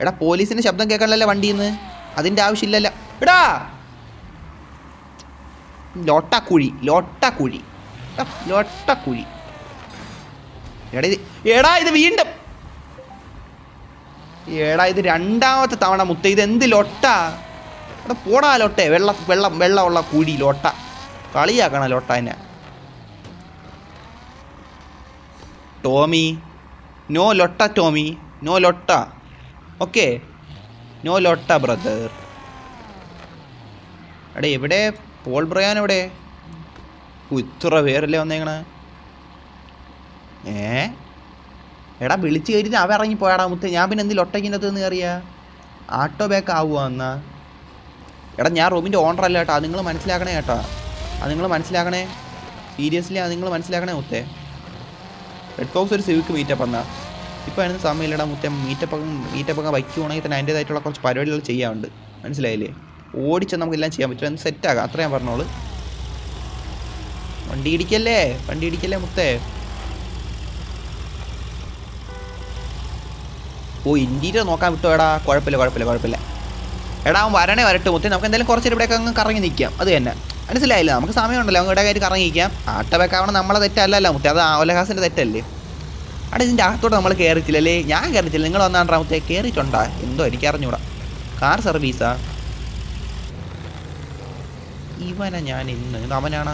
എടാ പോലീസിൻ്റെ ശബ്ദം കേൾക്കണല്ലോ വണ്ടിയിൽ നിന്ന്. അതിൻ്റെ ആവശ്യമില്ലല്ലോ. എടാ ലോട്ടക്കുഴി എടാ ഇത് വീണ്ടും ഇത് രണ്ടാമത്തെ തവണ മുത്ത. ഇത് എന്ത് ലൊട്ട? എടാ പോടാ ലൊട്ടെ. വെള്ളമുള്ള കുഴി ലോട്ട. കളിയാക്കണം ലോട്ട എന്നെ. ടോമി നോ ലൊട്ട. ടോമി നോ ലൊട്ട. ഓക്കെ നോ ലൊട്ട ബ്രദർ. എടാ എവിടെ പോൾ ബ്രയാൻ? എവിടെ? ഇത്ര പേരല്ലേ വന്നേക്കണേ. എടാ വിളിച്ച് കയറ്റിട്ട് അവ ഇറങ്ങി പോയാടാ മുത്തേ. ഞാൻ പിന്നെ എന്തിൽ ഒട്ടയ്ക്കിൻ്റെ നിന്ന് കയറിയാ? ആട്ടോ ബാക്ക് ആവുക എന്നാ? എടാ ഞാൻ റൂമിൻ്റെ ഓണർ അല്ല കേട്ടോ. അത് നിങ്ങൾ മനസ്സിലാക്കണേ കേട്ടോ. അത് നിങ്ങൾ മനസ്സിലാക്കണേ. സീരിയസ്ലി അത് നിങ്ങൾ മനസ്സിലാക്കണേ മുത്തേ. റെഡ് ഫോക്സ് ഒരു സിവിക്ക് മീറ്റപ്പ് എന്നാ. ഇപ്പോൾ അതിന് സമയമില്ലടാ മുത്തേ. മീറ്റപ്പൊക്കെ വയ്ക്കുവാണെങ്കിൽ തന്നെ അതിൻ്റേതായിട്ടുള്ള കുറച്ച് പരിപാടികൾ ചെയ്യാറുണ്ട്. മനസ്സിലായില്ലേ? ഓടിച്ചാൽ നമുക്കെല്ലാം ചെയ്യാൻ പറ്റും. ഒന്ന് സെറ്റാകാം. അത്ര ഞാൻ പറഞ്ഞോളൂ. വണ്ടി ഇടിക്കല്ലേ മുത്തേ. ഓ ഇൻറ്റീരിയർ നോക്കാൻ വിട്ടോ. എടാ കുഴപ്പമില്ല. എടാ അവൻ വരട്ടെ മുത്തേ. നമുക്ക് എന്തായാലും കുറച്ച് ഇവിടെയൊക്കെ അങ്ങ് കറങ്ങി നിൽക്കാം. അത് തന്നെ മനസ്സിലായില്ല. നമുക്ക് സമയമുണ്ടല്ലോ. അങ്ങ് ഇടയ്ക്കായിട്ട് കറങ്ങി നിൽക്കാം. ആട്ടബേക്കാവണം നമ്മളെ തെറ്റല്ലല്ലോ മുത്തേ. അത് ഓലഹാസിൻ്റെ തെറ്റല്ലേ? അവിടെ ഇതിൻ്റെ അകത്തോട്ട് നമ്മൾ കയറിയിട്ടില്ലല്ലേ? ഞാൻ കയറിയിട്ടില്ല. നിങ്ങൾ വന്നാണ്ടാ മുത്തേ? കയറിയിട്ടുണ്ടാ എന്തോ എനിക്കറിഞ്ഞൂടാ. കാർ സർവീസാ ഇവനാ? ഞാൻ ഇന്ന് ഇത് അവനാണ്.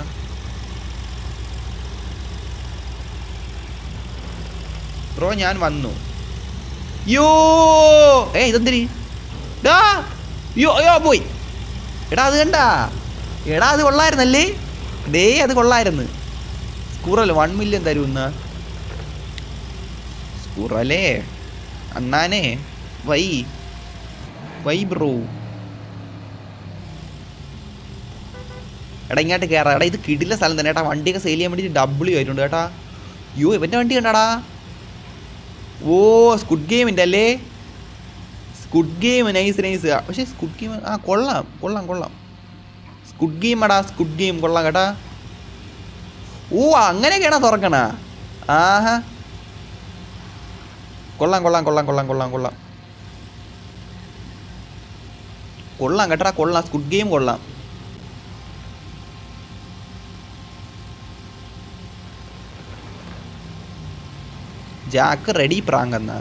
ബ്രോ ഞാൻ വന്നു. യോ ഇതെന്തിരി? യോ പോയി. എടാ അത് കണ്ടാ? എടാ അത് കൊള്ളായിരുന്നല്ലേ? അത് കൊള്ളായിരുന്നു. സ്കൂറൽ 1 മില്യൺ തരുന്ന സ്കൂറല്ലേ അണ്ണാനെ. Y bro. എടാ ഇങ്ങോട്ട് കയറാ. എടാ ഇത് കിടില സ്ഥലം തന്നെ ഏട്ടാ. വണ്ടിയൊക്കെ സെയിൽ ചെയ്യാൻ വേണ്ടിയിട്ട് W ആയിട്ടുണ്ട് കേട്ടാ. യോ ഇവൻ്റെ വണ്ടി കണ്ടാടാ. ഓ സ്കുഡ് ഗെയിമിൻ്റെ അല്ലേ? Squid game nice. പക്ഷേ സ്കുഡ് ഗെയിം കൊള്ളാം. സ്കുഡ് ഗെയിം കൊള്ളാം കേട്ടാ. ഓ അങ്ങനെയൊക്കെയാണോ തുറക്കണ? ആഹാ കൊള്ളാം കേട്ടാ. കൊള്ളാം സ്കുഡ് ഗെയിം കൊള്ളാം. ജാക്ക് റെഡി പ്രാങ്ക് എന്നാ?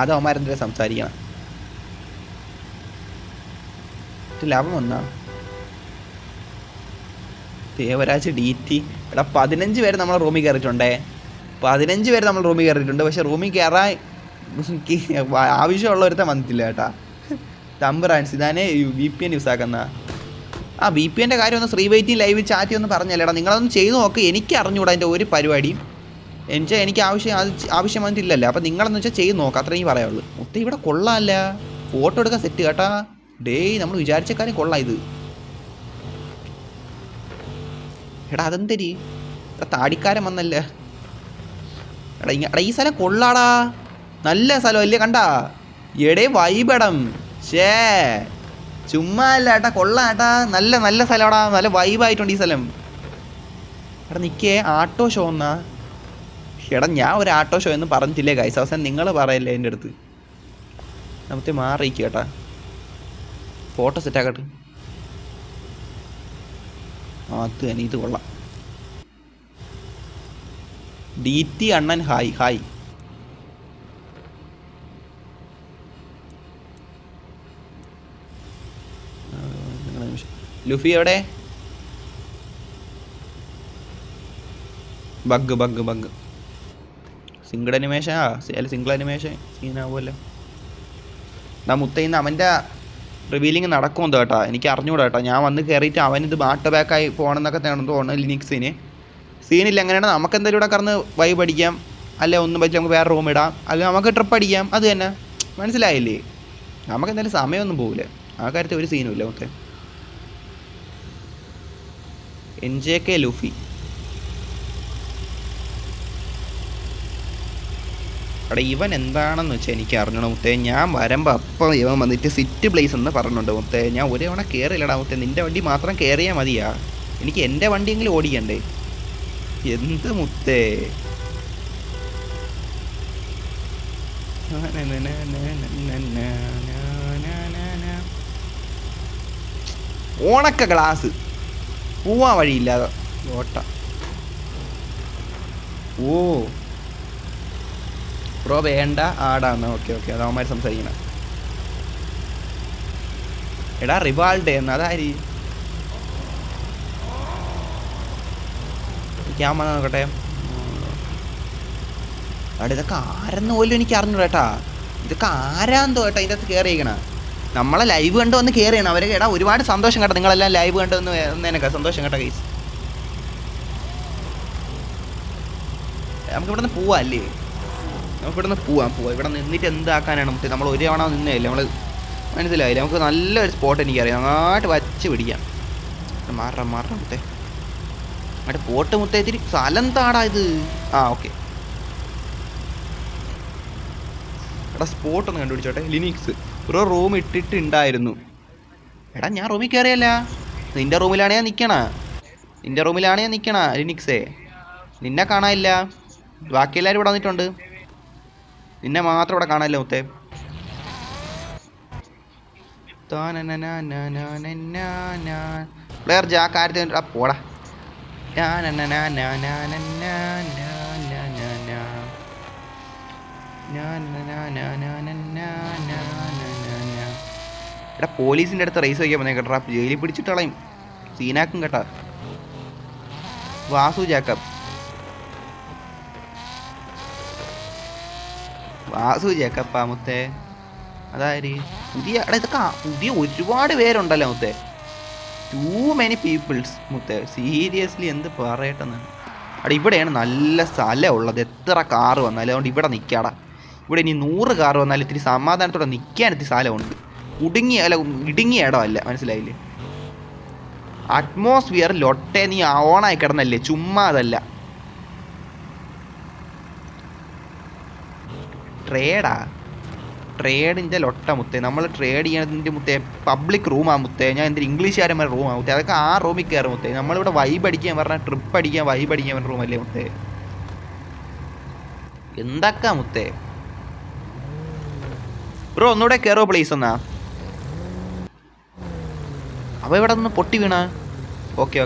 അത് അവന്മാരെന്തിനാ സംസാരിക്കണം? ലാഭം വന്നാ ദേവരാജ് DT. എടാ 15 പേര് നമ്മളെ റൂമിൽ കയറിയിട്ടുണ്ടേ. 15 പേര് നമ്മൾ റൂമിൽ കയറിയിട്ടുണ്ട്. പക്ഷെ റൂമിൽ കയറാൻ ആവശ്യമുള്ള ഒരുത്തൻ വന്നിട്ടില്ല കേട്ടാ. തമ്പറാൻസ് ഇതാനെ VPN യൂസ് ആക്കുന്ന. ആ VPNൻ്റെ കാര്യം ഒന്ന് ശ്രീവൈറ്റി ലൈവ് ചാറ്റ് ഒന്ന് പറഞ്ഞല്ലേടാ. നിങ്ങളതൊന്ന് ചെയ്ത് നോക്ക്. എനിക്ക് അറിഞ്ഞൂടാ അതിൻ്റെ ഒരു പരിപാടിയും. എനിക്ക് ആവശ്യം വന്നിട്ടില്ലല്ലോ. അപ്പം നിങ്ങളെന്ന് വെച്ചാൽ ചെയ്ത് നോക്കാം. അത്രയും പറയാനുള്ളൂ. മൊത്തം ഇവിടെ കൊള്ളാമല്ല. ഫോട്ടോ എടുക്കാൻ സെറ്റ് കേട്ടാ. നമ്മൾ വിചാരിച്ച കാര്യം കൊള്ളാം ഇത്. എടാ അതെന്തരി? താടിക്കാരൻ വന്നല്ലേ. എടാ ഈ സ്ഥലം കൊള്ളാടാ. നല്ല സ്ഥലമല്ലേ കണ്ടാ? വൈബടം. ചുമ്മാ അല്ല ഏട്ടാ. കൊള്ളാം ഏട്ടാ. നല്ല സ്ഥലമാടാ. നല്ല വൈബായിട്ടുണ്ട് ഈ സ്ഥലം. എടാ നിൽക്കേ. ആട്ടോ ഷോ എന്നാ? എടാ ഞാൻ ഒരു ആട്ടോ ഷോ എന്ന് പറഞ്ഞിട്ടില്ലേ ഗൈസ്? അവസാനം നിങ്ങൾ പറയല്ലേ എൻ്റെ അടുത്ത്. നമുക്ക് മാറിയിരിക്കും കേട്ടാ. ഫോട്ടോ സെറ്റാക്കട്ടെ. അത് തന്നെ ഇത് കൊള്ളാം. DT അണ്ണൻ ഹായ്. ലുഫി എവിടെ? ബഗ് സിംഗിൾ അനിമേഷൻ സീനാവുമല്ലോ. മുത്തയിന്ന് അവൻ്റെ റിവീലിങ് നടക്കുമെന്തോ കേട്ടോ. എനിക്ക് അറിഞ്ഞൂടാ കേട്ടോ. ഞാൻ വന്ന് കയറിയിട്ട് അവനിത് ബാട്ട് ബാക്കായി പോകണമെന്നൊക്കെ തോന്നുന്നു. ലിനിക്സിന് സീനില്ല. എങ്ങനെയാണ് നമുക്ക് എന്തായാലും ഇവിടെ കറന്ന് വൈബ് അടിക്കാം. അല്ലെ ഒന്നും പറ്റില്ല നമുക്ക് വേറെ റൂം ഇടാം. അല്ലെങ്കിൽ നമുക്ക് ട്രിപ്പ് അടിക്കാം. അത് തന്നെ മനസ്സിലായില്ലേ? നമുക്ക് എന്തായാലും സമയമൊന്നും പോകില്ല. ആ കാര്യത്തിൽ ഒരു സീനും ഇല്ല. മൊത്തം NJK ലൂഫി. അവിടെ ഇവൻ എന്താണെന്ന് വെച്ചാൽ എനിക്ക് അറിഞ്ഞണം മുത്തേ. ഞാൻ വരുമ്പോൾ അപ്പം ഇവൻ വന്നിട്ട് സിറ്റ് പ്ലേസ് എന്ന് പറഞ്ഞിട്ടുണ്ട് മുത്തേ. ഞാൻ ഒരു തവണ കയറിയില്ലടാ മുത്തേ. നിൻ്റെ വണ്ടി മാത്രം കയറിയാൽ മതിയാ. എനിക്ക് എൻ്റെ വണ്ടിയെങ്കിലും ഓടിക്കണ്ടേ? എന്ത് മുത്തേ? ഓണക്ക ഗ്ലാസ് പോവാൻ വഴിയില്ലാതെ ഓട്ട. ഓ ബ്രോ വേണ്ട ആടാന്ന്. ഓക്കെ ഓക്കെ, അത് അവന്മാർ സംസാരിക്കണം. എടാ റിവാൾഡേ എന്ന് അതാരി ഞാൻ വന്ന് നോക്കട്ടെ. അവിടെ ഇതൊക്കെ ആരെന്ന് പോലും എനിക്ക് അറിഞ്ഞു കേട്ടാ. ഇതൊക്കെ ആരാന്തോ കേട്ടോ ഇതിൻ്റെ അകത്ത് കയറിയിരിക്കണ. നമ്മളെ ലൈവ് കണ്ടു വന്ന് കയറിയാണ് അവർ. എടാ ഒരുപാട് സന്തോഷം കേട്ടോ, നിങ്ങളെല്ലാം ലൈവ് കണ്ടു വന്നതിനൊക്കെ സന്തോഷം കേട്ടോ ഗൈസ്. നമുക്ക് ഇവിടെ നിന്ന് പോവാം അല്ലേ? നമുക്ക് ഇവിടെ നിന്ന് പോവാം. ഇവിടെ നിന്നിട്ട് എന്താക്കാനാണ് മുത്തേ? നമ്മൾ ഒരു തവണ നിന്നേല്ലേ നമ്മൾ, മനസ്സിലായില്ലേ? നമുക്ക് നല്ലൊരു സ്പോട്ട് എനിക്കറിയാം, നന്നായിട്ട് വച്ച് പിടിക്കാം. മാറാം മുത്തേ, അവിടെ പോട്ട് മുത്തേ. ഇത്തിരി സ്ഥലം താടാ ഇത്. ആ ഓക്കെ, എടാ സ്പോട്ടൊന്ന് കണ്ടുപിടിച്ചോട്ടെ. ലിനിക്സ് ഒരു റൂം ഇട്ടിട്ടുണ്ടായിരുന്നു. എടാ ഞാൻ റൂമിൽ കയറിയല്ല, നിൻ്റെ റൂമിലാണേ നിൽക്കണ ലിനിക്സേ. നിന്നെ കാണാനില്ല, ബാക്കി എല്ലാവരും ഇവിടെ വന്നിട്ടുണ്ട്, നിന്നെ മാത്രം ഇവിടെ കാണാനില്ല മുത്തേ. പ്ലെയർ ജാ കാര്യത്തിൽ പോടാ. എടാ പോലീസിൻ്റെ അടുത്ത് റേസ് വയ്ക്കാൻ പറഞ്ഞേ കേട്ടാ, ജയിലിൽ പിടിച്ചിട്ട് കളയും, സീനാക്കും കേട്ടാ. വാസു ജേക്കപ്പാ മുത്തേ. അതായത് പുതിയ എടാ ഇതൊക്കെ പുതിയ ഒരുപാട് പേരുണ്ടല്ലോ മുത്തേ. ടൂ മെനി പീപ്പിൾസ് മുത്തേ, സീരിയസ്ലി എന്ത് പറയട്ടെന്നാണ്. അവിടെ ഇവിടെയാണ് നല്ല സ്ഥലമുള്ളത്, എത്ര കാറ് വന്നാലും. അതുകൊണ്ട് ഇവിടെ നിൽക്കാടാ. ഇവിടെ ഇനി 100 കാറ് വന്നാലും ഇത്തിരി സമാധാനത്തോടെ നിൽക്കാൻ ഇത്തിരി സ്ഥലമുണ്ട്. ഇടുങ്ങിയ ഇടമല്ല, മനസ്സിലായില്ലേ? അറ്റ്മോസ്ഫിയർ ലൊട്ടെ നീ ഓണായി കിടന്നല്ലേ, ചുമ്മാ അതല്ല. ട്രേഡിൻ്റെ ലൊട്ട മുത്തേ. നമ്മൾ ട്രേഡ് ചെയ്യണതിൻ്റെ മുത്തേ പബ്ലിക് റൂമാ മുത്തേ. ഞാൻ എന്തൊരു ഇംഗ്ലീഷുകാരന്മാരുടെ റൂമാ മുത്തേ. അതൊക്കെ ആ റൂമിൽ കയറും മുത്തേ. നമ്മളിവിടെ വൈബ് അടിക്കാൻ പറഞ്ഞാൽ ട്രിപ്പ് അടിക്കാൻ വൈബ് അടിക്കാൻ പറഞ്ഞ റൂമല്ലേ മുത്തേ. എന്തൊക്കെ മുത്തേ. ബ്രോ ഒന്നുകൂടെ കയറുമോ പ്ലീസ് എന്നാ? അപ്പോൾ ഇവിടെ നിന്ന് പൊട്ടി വീണ. ഓക്കെ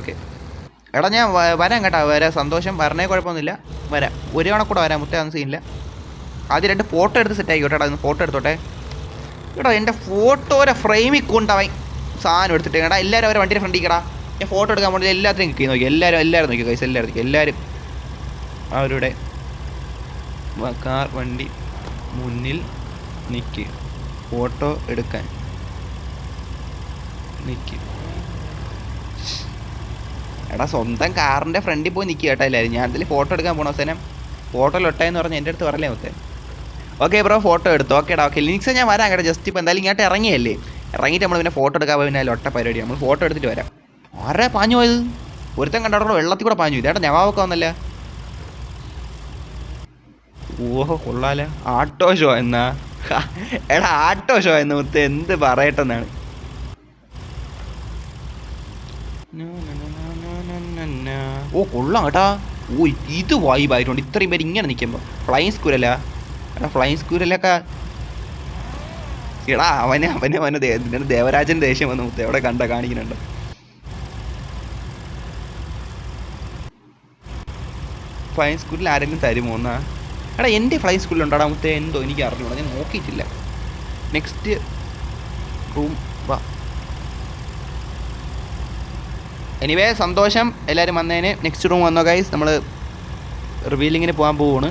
എടാ ഞാൻ വരാം കേട്ടോ, വരാം. സന്തോഷം, വരണേ കുഴപ്പമൊന്നുമില്ല, വരാം. ഒരു തവണ കൂടെ വരാം മുത്തേ, അതൊന്നും സീനില്ല. ആദ്യം 2 ഫോട്ടോ എടുത്ത് സെറ്റ് ആയിക്കോട്ടെ. അതൊന്ന് ഫോട്ടോ എടുത്തോട്ടെ കേട്ടോ. എൻ്റെ ഫോട്ടോരെ ഫ്രെയിമിൽ കൊണ്ടവൻ സാധനം എടുത്തിട്ട് കേട്ടാ. എല്ലാവരും അവരെ വണ്ടിയുടെ ഫ്രണ്ടിൽ കേടാ. ഞാൻ ഫോട്ടോ എടുക്കാൻ വേണ്ടി എല്ലാത്തിനും കിട്ടി നോക്കി. എല്ലാവരും നോക്കി കൈസ്, എല്ലാവരും അവരുടെ കാർ വണ്ടി മുന്നിൽ നിൽക്കി ഫോട്ടോ എടുക്കാൻ നിൽക്കി. എടാ സ്വന്തം കാറിൻ്റെ ഫ്രണ്ടിൽ പോയി നിൽക്കുക കേട്ടോ എല്ലാവരും. ഞാൻ എന്തെങ്കിലും ഫോട്ടോ എടുക്കാൻ പോകണം അവസാനം. ഫോട്ടോ ലൊട്ടായെന്ന് പറഞ്ഞ് എൻ്റെ അടുത്ത് പറയലേ മൊത്തം. ഓക്കെ ബ്രോ ഫോട്ടോ എടുത്തു. ഓക്കേടാ ഓക്കെ. ലിനിക്സ് ഞാൻ വരാം കേട്ടോ. ജസ്റ്റ് ഇപ്പോൾ എന്തായാലും ഇങ്ങോട്ട് ഇറങ്ങിയല്ലേ, ഇറങ്ങിയിട്ട് നമ്മൾ പിന്നെ ഫോട്ടോ എടുക്കാൻ പോയി. പിന്നെ ലൊട്ട പരിപാടി, നമ്മൾ ഫോട്ടോ എടുത്തിട്ട് വരാം. ആരെ പാഞ്ഞു പോയത്? ഒരുത്തൻ കണ്ടോ വെള്ളത്തിൽ കൂടെ പാഞ്ഞു. ഇതേട്ടാ നവാബൊക്കെ വന്നല്ല. ഓഹോ കൊള്ളാല. ആട്ടോ ഷോ എന്നാ? എടാ ആട്ടോ ഷോ എന്ന് മുത്ത് എന്ത് പറയട്ടെന്നാണ്. ഓ കൊള്ളാം കേട്ടാ. ഓ ഇത് വൈബായിട്ടുണ്ട് ഇത്രയും പേര് ഇങ്ങനെ നിൽക്കുമ്പോൾ. ഫ്ലൈങ് സ്കൂരല്ല എടാ, ഫ്ലൈങ് സ്കൂരല്ലൊക്കെ. എടാ അവന് ദേവരാജൻ ദേഷ്യം വന്ന് മുത്ത് എവിടെ കാണിക്കുന്നുണ്ട്. ഫ്ലൈങ് സ്കൂളിൽ ആരെങ്കിലും തരുമോ എന്നാ? എടാ എൻ്റെ ഫ്ലൈങ് സ്കൂളിലുണ്ടാടാ മുത്തേ, എന്തോ എനിക്ക് അറിഞ്ഞൂടാ, ഞാൻ നോക്കിയിട്ടില്ല. നെക്സ്റ്റ് റൂം വാ. എനിവേ സന്തോഷം എല്ലാവരും വന്നതിന്. നെക്സ്റ്റ് റൂം വന്നോ ഗൈസ്, നമ്മൾ റിവീലിങ്ങിന് പോകാൻ പോവുകയാണ്.